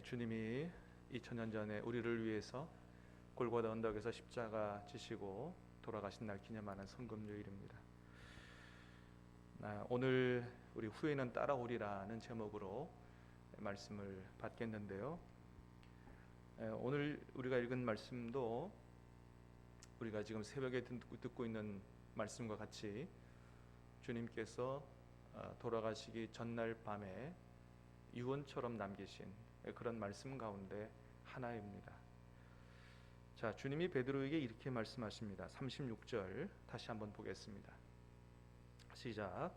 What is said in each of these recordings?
주님이 2000년 전에 우리를 위해서 골고다 언덕에서 십자가 지시고 돌아가신 날 기념하는 성금요일입니다. 오늘 우리 후에는 따라오리라는 제목으로 말씀을 받겠는데요. 오늘 우리가 읽은 말씀도 우리가 지금 새벽에 듣고 있는 말씀과 같이 주님께서 돌아가시기 전날 밤에 유언처럼 남기신 그런 말씀 가운데 하나입니다. 자, 주님이 베드로에게 이렇게 말씀하십니다. 36절 다시 한번 보겠습니다. 시작.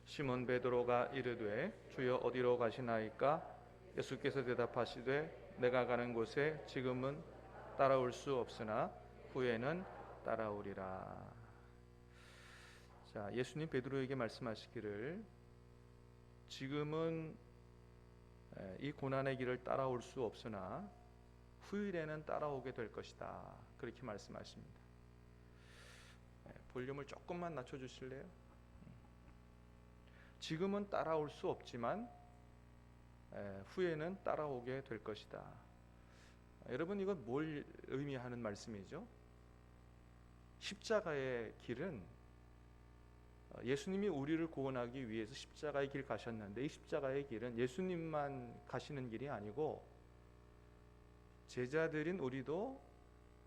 시몬 베드로가 이르되 주여 어디로 가시나이까? 예수께서 대답하시되 내가 가는 곳에 지금은 따라올 수 없으나 후에는 따라오리라. 자, 예수님 베드로에게 말씀하시기를 지금은 이 고난의 길을 따라올 수 없으나 후일에는 따라오게 될 것이다, 그렇게 말씀하십니다. 볼륨을 조금만 낮춰주실래요? 지금은 따라올 수 없지만 후에는 따라오게 될 것이다. 여러분, 이건 뭘 의미하는 말씀이죠? 십자가의 길은 예수님이 우리를 구원하기 위해서 십자가의 길 가셨는데, 이 십자가의 길은 예수님만 가시는 길이 아니고 제자들인 우리도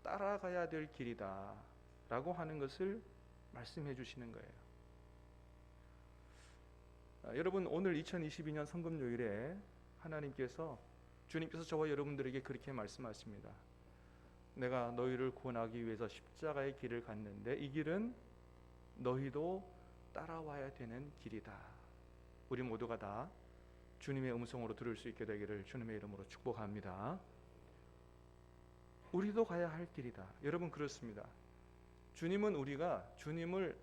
따라가야 될 길이다 라고 하는 것을 말씀해 주시는 거예요. 여러분, 오늘 2022년 성금요일에 주님께서 저와 여러분들에게 그렇게 말씀하십니다. 내가 너희를 구원하기 위해서 십자가의 길을 갔는데 이 길은 너희도 따라와야 되는 길이다. 우리 모두가 다 주님의 음성으로 들을 수 있게 되기를 주님의 이름으로 축복합니다. 우리도 가야 할 길이다. 여러분, 그렇습니다. 주님은 우리가 주님을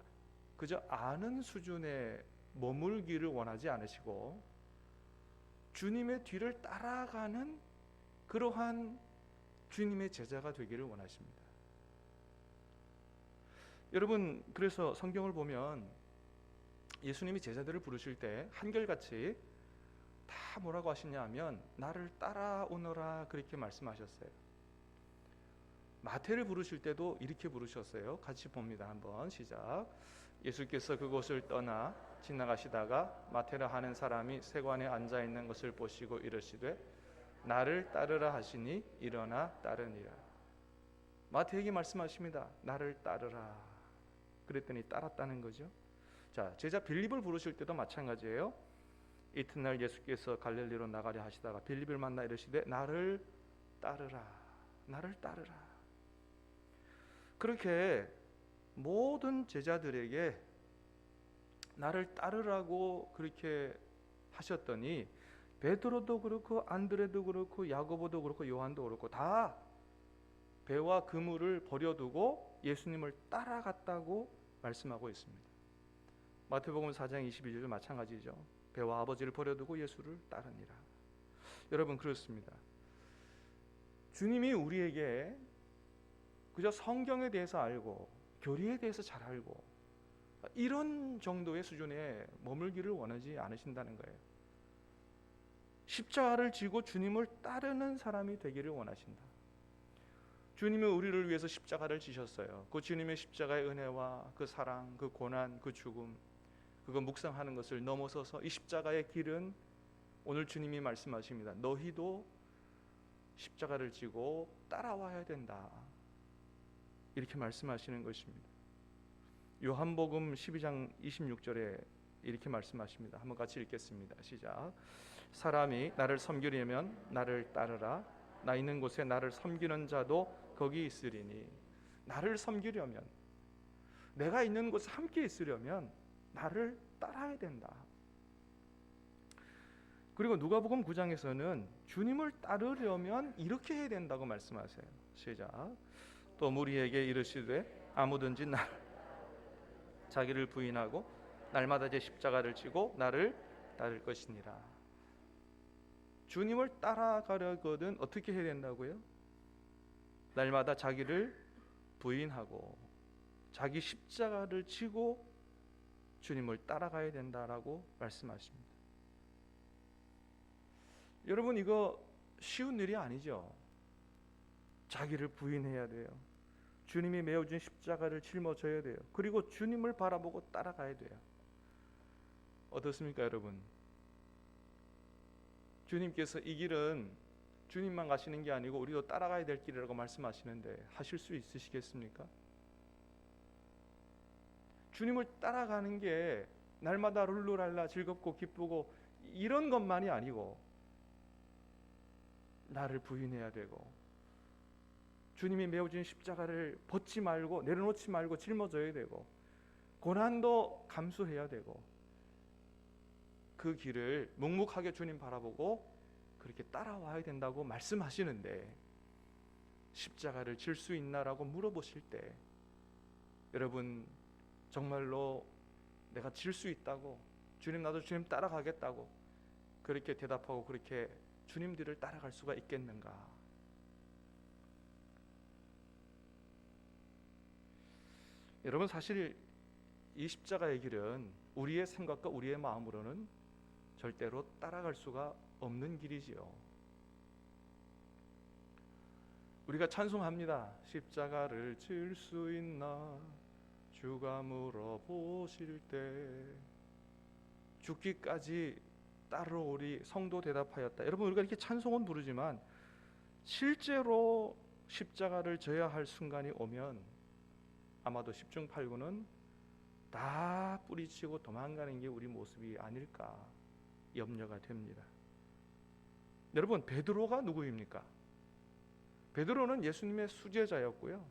그저 아는 수준에 머물기를 원하지 않으시고 주님의 뒤를 따라가는 그러한 주님의 제자가 되기를 원하십니다. 여러분, 그래서 성경을 보면 예수님이 제자들을 부르실 때 한결같이 다 뭐라고 하시냐 하면 나를 따라오너라, 그렇게 말씀하셨어요. 마태를 부르실 때도 이렇게 부르셨어요. 같이 봅니다. 한번 시작. 예수께서 그곳을 떠나 지나가시다가 마태라 하는 사람이 세관에 앉아 있는 것을 보시고 이르시되 나를 따르라 하시니 일어나 따르니라. 마태에게 말씀하십니다. 나를 따르라. 그랬더니 따랐다는 거죠. 자, 제자 빌립을 부르실 때도 마찬가지예요. 이튿날 예수께서 갈릴리로 나가려 하시다가 빌립을 만나 이르시되 나를 따르라. 나를 따르라. 그렇게 모든 제자들에게 나를 따르라고 그렇게 하셨더니 베드로도 그렇고 안드레도 그렇고 야고보도 그렇고 요한도 그렇고 다 배와 그물을 버려두고 예수님을 따라갔다고 말씀하고 있습니다. 마태복음 4장 22절 마찬가지죠. 배와 아버지를 버려두고 예수를 따르니라. 여러분, 그렇습니다. 주님이 우리에게 그저 성경에 대해서 알고 교리에 대해서 잘 알고 이런 정도의 수준에 머물기를 원하지 않으신다는 거예요. 십자가를 지고 주님을 따르는 사람이 되기를 원하신다. 주님은 우리를 위해서 십자가를 지셨어요. 그 주님의 십자가의 은혜와 그 사랑, 그 고난, 그 죽음, 그거 묵상하는 것을 넘어서서 이 십자가의 길은 오늘 주님이 말씀하십니다. 너희도 십자가를 지고 따라와야 된다, 이렇게 말씀하시는 것입니다. 요한복음 12장 26절에 이렇게 말씀하십니다. 한번 같이 읽겠습니다. 시작. 사람이 나를 섬기려면 나를 따르라. 나 있는 곳에 나를 섬기는 자도 거기 있으리니. 나를 섬기려면, 내가 있는 곳에 함께 있으려면 나를 따라야 된다. 그리고 누가복음 9장에서는 주님을 따르려면 이렇게 해야 된다고 말씀하세요. 시작. 또 무리에게 이르시되 아무든지 자기를 부인하고 날마다 제 십자가를 지고 나를 따를 것이니라. 주님을 따라가려거든 어떻게 해야 된다고요? 날마다 자기를 부인하고 자기 십자가를 지고 주님을 따라가야 된다라고 말씀하십니다. 여러분, 이거 쉬운 일이 아니죠. 자기를 부인해야 돼요. 주님이 메어준 십자가를 짊어져야 돼요. 그리고 주님을 바라보고 따라가야 돼요. 어떻습니까, 여러분? 주님께서 이 길은 주님만 가시는 게 아니고 우리도 따라가야 될 길이라고 말씀하시는데 하실 수 있으시겠습니까? 주님을 따라가는 게 날마다 룰루랄라 즐겁고 기쁘고 이런 것만이 아니고 나를 부인해야 되고 주님이 메어준 십자가를 벗지 말고 내려놓지 말고 짊어져야 되고 고난도 감수해야 되고 그 길을 묵묵하게 주님 바라보고 그렇게 따라와야 된다고 말씀하시는데 십자가를 질 수 있나라고 물어보실 때 여러분 정말로 내가 질 수 있다고 주님 나도 주님 따라가겠다고 그렇게 대답하고 그렇게 주님 뒤를 따라갈 수가 있겠는가? 여러분 사실 이 십자가의 길은 우리의 생각과 우리의 마음으로는 절대로 따라갈 수가 없는 길이지요. 우리가 찬송합니다. 십자가를 질 수 있나 주가 물어보실 때 죽기까지 따르오리 성도 대답하였다. 여러분 우리가 이렇게 찬송은 부르지만 실제로 십자가를 져야 할 순간이 오면 아마도 10중 8구는 다 뿌리치고 도망가는 게 우리 모습이 아닐까 염려가 됩니다. 여러분 베드로가 누구입니까? 베드로는 예수님의 수제자였고요.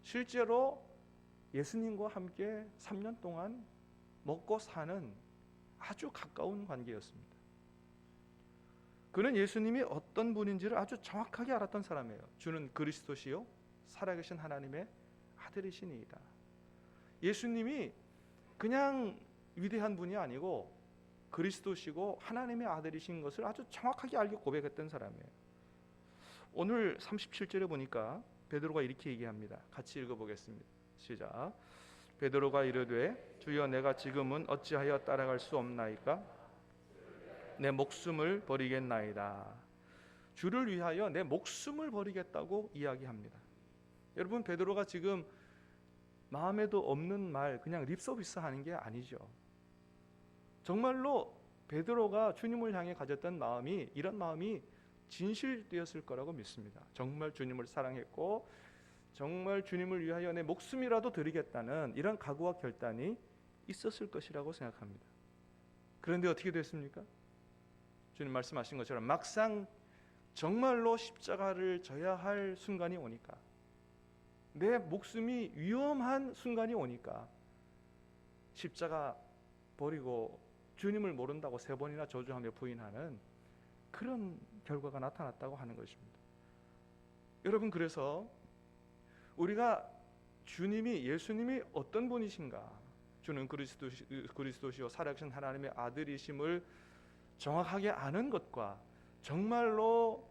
실제로 예수님과 함께 3년 동안 먹고 사는 아주 가까운 관계였습니다. 그는 예수님이 어떤 분인지를 아주 정확하게 알았던 사람이에요. 주는 그리스도시요 살아계신 하나님의 아들이시니이다. 예수님이 그냥 위대한 분이 아니고 그리스도시고 하나님의 아들이신 것을 아주 정확하게 알고 고백했던 사람이에요. 오늘 37절에 보니까 베드로가 이렇게 얘기합니다. 같이 읽어보겠습니다. 시작. 베드로가 이르되 주여 내가 지금은 어찌하여 따라갈 수 없나이까? 내 목숨을 버리겠나이다. 주를 위하여 내 목숨을 버리겠다고 이야기합니다. 여러분 베드로가 지금 마음에도 없는 말 그냥 립서비스 하는 게 아니죠. 정말로 베드로가 주님을 향해 가졌던 마음이 이런 마음이 진실되었을 거라고 믿습니다. 정말 주님을 사랑했고 정말 주님을 위하여 내 목숨이라도 드리겠다는 이런 각오와 결단이 있었을 것이라고 생각합니다. 그런데 어떻게 됐습니까? 주님 말씀하신 것처럼 막상 정말로 십자가를 져야 할 순간이 오니까 내 목숨이 위험한 순간이 오니까 십자가 버리고 주님을 모른다고 3번이나 저주하며 부인하는 그런 결과가 나타났다고 하는 것입니다. 여러분 그래서 우리가 예수님이 어떤 분이신가 주는 그리스도시요 살아계신 하나님의 아들이심을 정확하게 아는 것과 정말로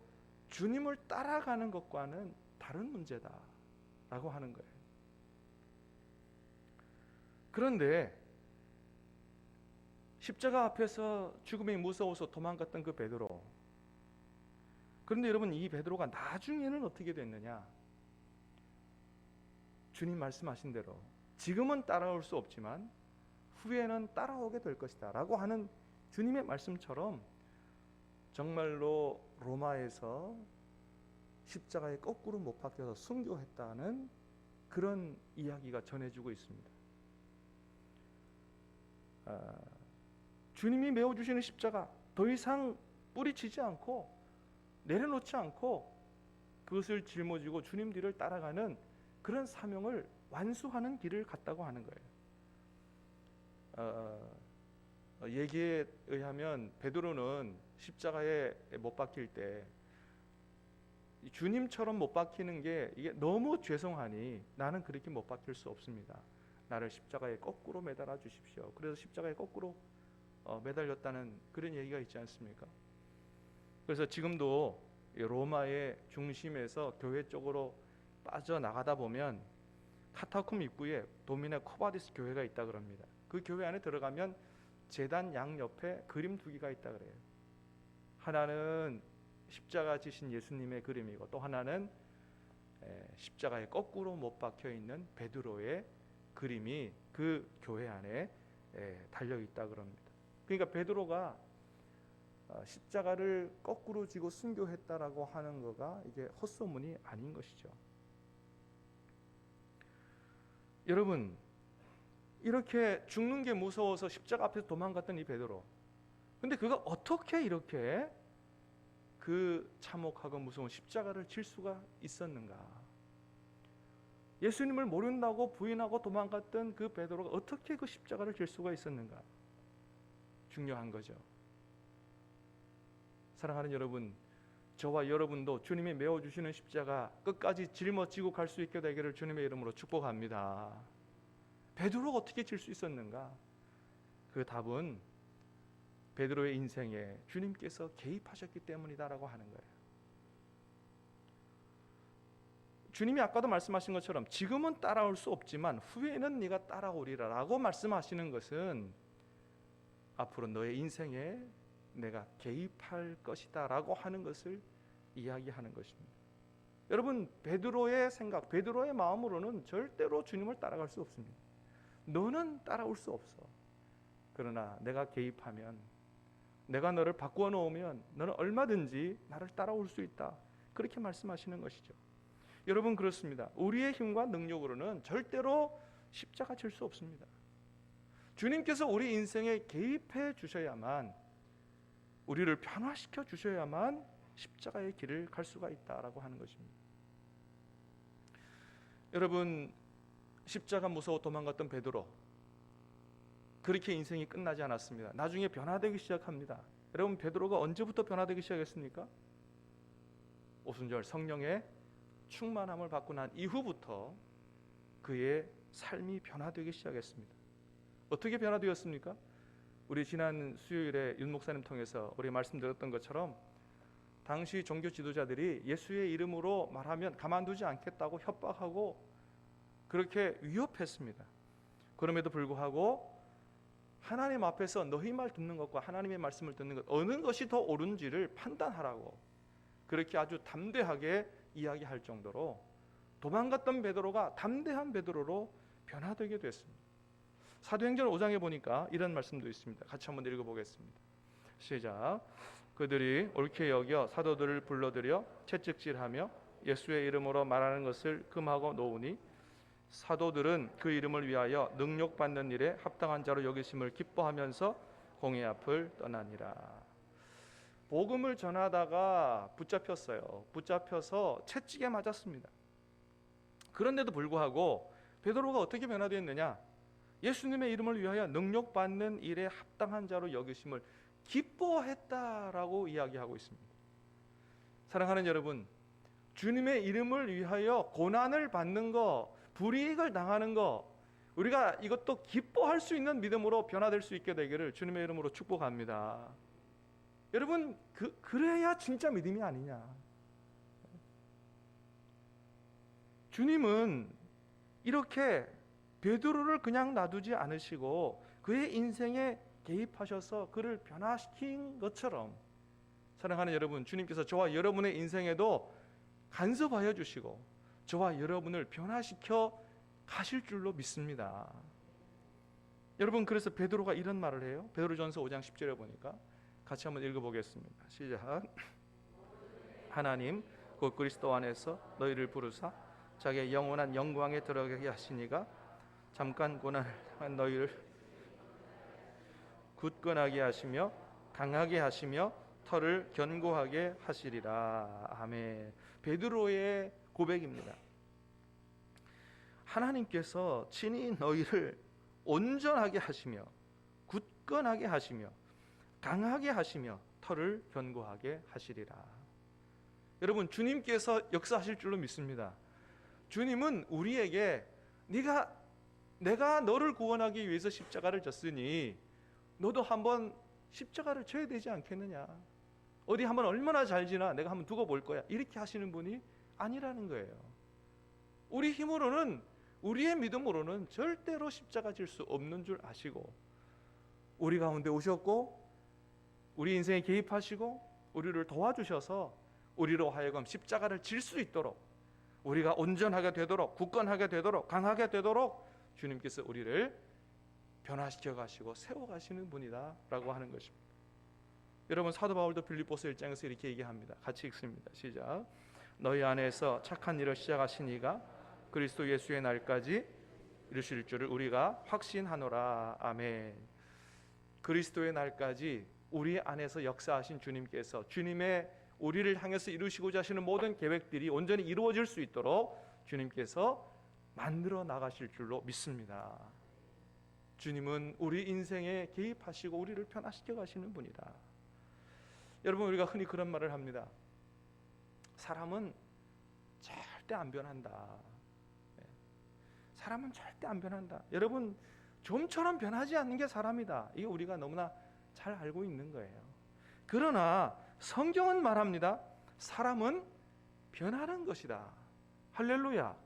주님을 따라가는 것과는 다른 문제다라고 하는 거예요. 그런데 십자가 앞에서 죽음이 무서워서 도망갔던 그 베드로, 그런데 여러분 이 베드로가 나중에는 어떻게 됐느냐? 주님 말씀하신 대로 지금은 따라올 수 없지만 후에는 따라오게 될 것이다 라고 하는 주님의 말씀처럼 정말로 로마에서 십자가에 거꾸로 못 박혀서 순교했다는 그런 이야기가 전해지고 있습니다. 주님이 메어주시는 십자가 더 이상 뿌리치지 않고 내려놓지 않고 그것을 짊어지고 주님 뒤를 따라가는 그런 사명을 완수하는 길을 갔다고 하는 거예요. 얘기에 의하면 베드로는 십자가에 못 박힐 때 주님처럼 못 박히는 게 이게 너무 죄송하니 나는 그렇게 못 박힐 수 없습니다. 나를 십자가에 거꾸로 매달아 주십시오. 그래서 십자가에 거꾸로 매달렸다는 그런 얘기가 있지 않습니까? 그래서 지금도 로마의 중심에서 교회 쪽으로 빠져나가다 보면 카타콤 입구에 도미네 코바디스 교회가 있다 그럽니다. 그 교회 안에 들어가면 제단 양옆에 그림 2개가 있다 그래요. 하나는 십자가 지신 예수님의 그림이고, 또 하나는 십자가에 거꾸로 못 박혀 있는 베드로의 그림이 그 교회 안에 달려 있다 그럽니다. 그러니까 베드로가 십자가를 거꾸로 지고 순교했다라고 하는 거가 이게 헛소문이 아닌 것이죠. 여러분, 이렇게 죽는 게 무서워서 십자가 앞에서 도망갔던 이 베드로, 근데 그가 어떻게 이렇게 그 참혹하고 무서운 십자가를 질 수가 있었는가? 예수님을 모른다고 부인하고 도망갔던 그 베드로가 어떻게 그 십자가를 질 수가 있었는가? 중요한 거죠. 사랑하는 여러분, 저와 여러분도 주님이 메어주시는 십자가 끝까지 짊어지고 갈 수 있게 되기를 주님의 이름으로 축복합니다. 베드로가 어떻게 질 수 있었는가? 그 답은 베드로의 인생에 주님께서 개입하셨기 때문이다라고 하는 거예요. 주님이 아까도 말씀하신 것처럼 지금은 따라올 수 없지만 후에는 네가 따라오리라 라고 말씀하시는 것은 앞으로 너의 인생에 내가 개입할 것이다 라고 하는 것을 이야기하는 것입니다. 여러분, 베드로의 생각, 베드로의 마음으로는 절대로 주님을 따라갈 수 없습니다. 너는 따라올 수 없어. 그러나 내가 개입하면, 내가 너를 바꾸어 놓으면 너는 얼마든지 나를 따라올 수 있다. 그렇게 말씀하시는 것이죠. 여러분, 그렇습니다. 우리의 힘과 능력으로는 절대로 십자가 질 수 없습니다. 주님께서 우리 인생에 개입해 주셔야만, 우리를 변화시켜 주셔야만 십자가의 길을 갈 수가 있다라고 하는 것입니다. 여러분, 십자가 무서워 도망갔던 베드로, 그렇게 인생이 끝나지 않았습니다. 나중에 변화되기 시작합니다. 여러분, 베드로가 언제부터 변화되기 시작했습니까? 오순절 성령의 충만함을 받고 난 이후부터 그의 삶이 변화되기 시작했습니다. 어떻게 변화되었습니까? 우리 지난 수요일에 윤 목사님 통해서 우리 말씀드렸던 것처럼 당시 종교 지도자들이 예수의 이름으로 말하면 가만두지 않겠다고 협박하고 그렇게 위협했습니다. 그럼에도 불구하고 하나님 앞에서 너희 말 듣는 것과 하나님의 말씀을 듣는 것 어느 것이 더 옳은지를 판단하라고 그렇게 아주 담대하게 이야기할 정도로 도망갔던 베드로가 담대한 베드로로 변화되게 됐습니다. 사도행전 5장에 보니까 이런 말씀도 있습니다. 같이 한번 읽어보겠습니다. 시작. 그들이 옳게 여겨 사도들을 불러들여 채찍질하며 예수의 이름으로 말하는 것을 금하고 놓으니 사도들은 그 이름을 위하여 능력받는 일에 합당한 자로 여기심을 기뻐하면서 공회 앞을 떠나니라. 복음을 전하다가 붙잡혔어요. 붙잡혀서 채찍에 맞았습니다. 그런데도 불구하고 베드로가 어떻게 변화되었느냐? 예수님의 이름을 위하여 능력받는 일에 합당한 자로 여기심을 기뻐했다라고 이야기하고 있습니다. 사랑하는 여러분, 주님의 이름을 위하여 고난을 받는 거, 불이익을 당하는 거, 우리가 이것도 기뻐할 수 있는 믿음으로 변화될 수 있게 되기를 주님의 이름으로 축복합니다. 여러분, 그래야 진짜 믿음이 아니냐. 주님은 이렇게 베드로를 그냥 놔두지 않으시고 그의 인생에 개입하셔서 그를 변화시킨 것처럼 사랑하는 여러분, 주님께서 저와 여러분의 인생에도 간섭하여 주시고 저와 여러분을 변화시켜 가실 줄로 믿습니다. 여러분, 그래서 베드로가 이런 말을 해요. 베드로전서 5장 10절에 보니까 같이 한번 읽어보겠습니다. 시작. 하나님 곧 그리스도 안에서 너희를 부르사 자기의 영원한 영광에 들어가게 하시니가 잠깐 고난을 당한 너희를 굳건하게 하시며 강하게 하시며 터를 견고하게 하시리라. 아멘. 베드로의 고백입니다. 하나님께서 친히 너희를 온전하게 하시며 굳건하게 하시며 강하게 하시며 터를 견고하게 하시리라. 여러분, 주님께서 역사하실 줄로 믿습니다. 주님은 우리에게 내가 너를 구원하기 위해서 십자가를 졌으니 너도 한번 십자가를 져야 되지 않겠느냐. 어디 한번 얼마나 잘 지나 내가 한번 두고 볼 거야. 이렇게 하시는 분이 아니라는 거예요. 우리 힘으로는, 우리의 믿음으로는 절대로 십자가 질 수 없는 줄 아시고 우리 가운데 오셨고 우리 인생에 개입하시고 우리를 도와주셔서 우리로 하여금 십자가를 질 수 있도록, 우리가 온전하게 되도록, 굳건하게 되도록, 강하게 되도록 주님께서 우리를 변화시켜 가시고 세워 가시는 분이다 라고 하는 것입니다. 여러분, 사도 바울도 빌립보서 1장에서 이렇게 얘기합니다. 같이 읽습니다. 시작. 너희 안에서 착한 일을 시작하신 이가 그리스도 예수의 날까지 이루실 줄을 우리가 확신하노라. 아멘. 그리스도의 날까지 우리 안에서 역사하신 주님께서 주님의 우리를 향해서 이루시고자 하시는 모든 계획들이 온전히 이루어질 수 있도록 주님께서 만들어 나가실 줄로 믿습니다. 주님은 우리 인생에 개입하시고 우리를 변화시켜 가시는 분이다. 여러분, 우리가 흔히 그런 말을 합니다. 사람은 절대 안 변한다. 사람은 절대 안 변한다. 여러분, 좀처럼 변하지 않는 게 사람이다. 이게 우리가 너무나 잘 알고 있는 거예요. 그러나 성경은 말합니다. 사람은 변하는 것이다. 할렐루야.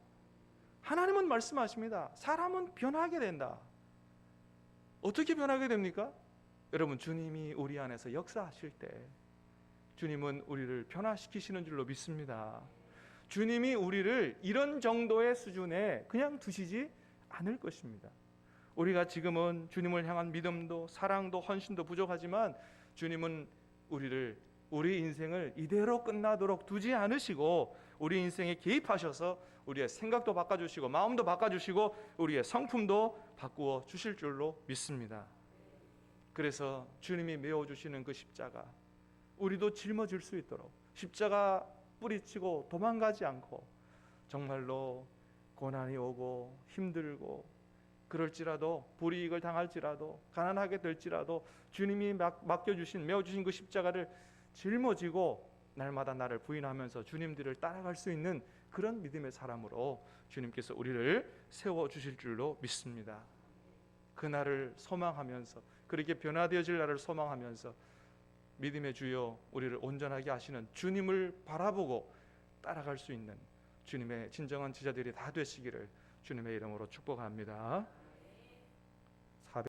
하나님은 말씀하십니다. 사람은 변하게 된다. 어떻게 변하게 됩니까? 여러분, 주님이 우리 안에서 역사하실 때 주님은 우리를 변화시키시는 줄로 믿습니다. 주님이 우리를 이런 정도의 수준에 그냥 두시지 않을 것입니다. 우리가 지금은 주님을 향한 믿음도 사랑도 헌신도 부족하지만 주님은 우리 인생을 이대로 끝나도록 두지 않으시고 우리 인생에 개입하셔서 우리의 생각도 바꿔주시고 마음도 바꿔주시고 우리의 성품도 바꾸어 주실 줄로 믿습니다. 그래서 주님이 메어주시는 그 십자가, 우리도 짊어질 수 있도록 십자가 뿌리치고 도망가지 않고 정말로 고난이 오고 힘들고 그럴지라도 불이익을 당할지라도 가난하게 될지라도 주님이 맡겨주신 메어주신 그 십자가를 짊어지고 날마다 나를 부인하면서 주님들을 따라갈 수 있는 그런 믿음의 사람으로 주님께서 우리를 세워주실 줄로 믿습니다. 그날을 소망하면서 그렇게 변화되어질 날을 소망하면서 믿음의 주여 우리를 온전하게 하시는 주님을 바라보고 따라갈 수 있는 주님의 진정한 제자들이 다 되시기를 주님의 이름으로 축복합니다.